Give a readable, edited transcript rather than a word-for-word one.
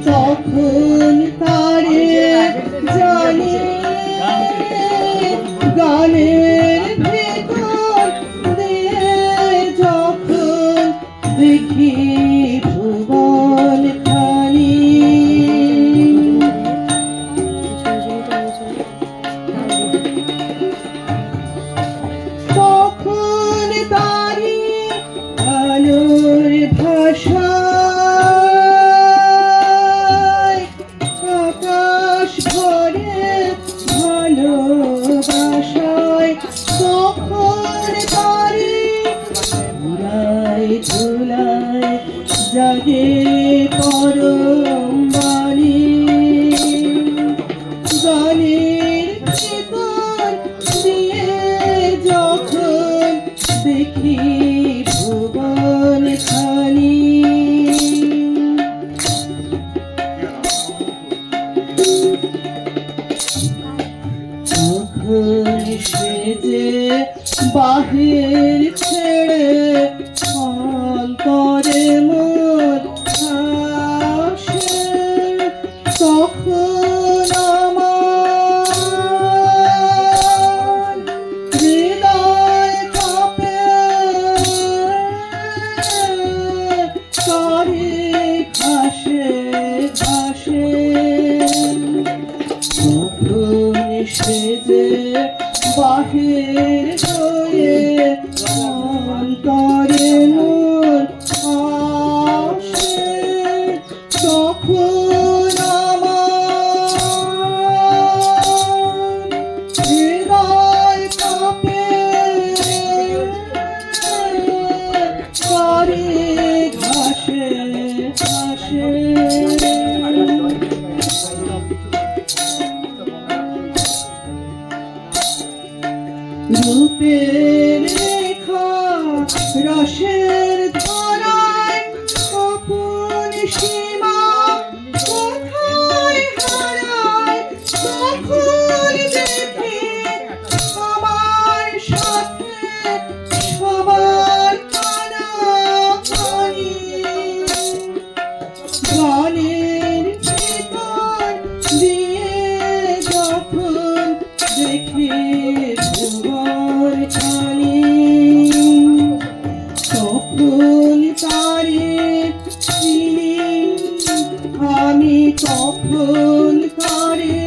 তখন তারে জানি গানের ভেতর দিয়ে যখন দেখি ভুবন খানি তখন তারি আলোর ভাষা আকাশ ভরে ভালোবাসায় তখন তারি ধুলায় ধুলায় জাগে পরম বাণী গানের ভেতর দিয়ে যখন দেখি ভুবন খানি তখন সেজে বাহির ছেড়ে অন্তরে মোর আসে তখন আমার হৃদয় কাঁপে তারি ঘাসে ঘাসে তখন সেজে বাহির হয়ে অন্তরে মোর আসে তখন আমার হৃদয় কাঁপে তারি ঘাসে ঘাসে রূপের রেখা রসের ধারায় আপন সীমা কোথায় হারায় তখন দেখি আমার সাথে সবার কানাকানি গানের ভিতর দিয়ে যখন দেখি ভুবন খানি তখন তারে চিনি আমি তখন তারে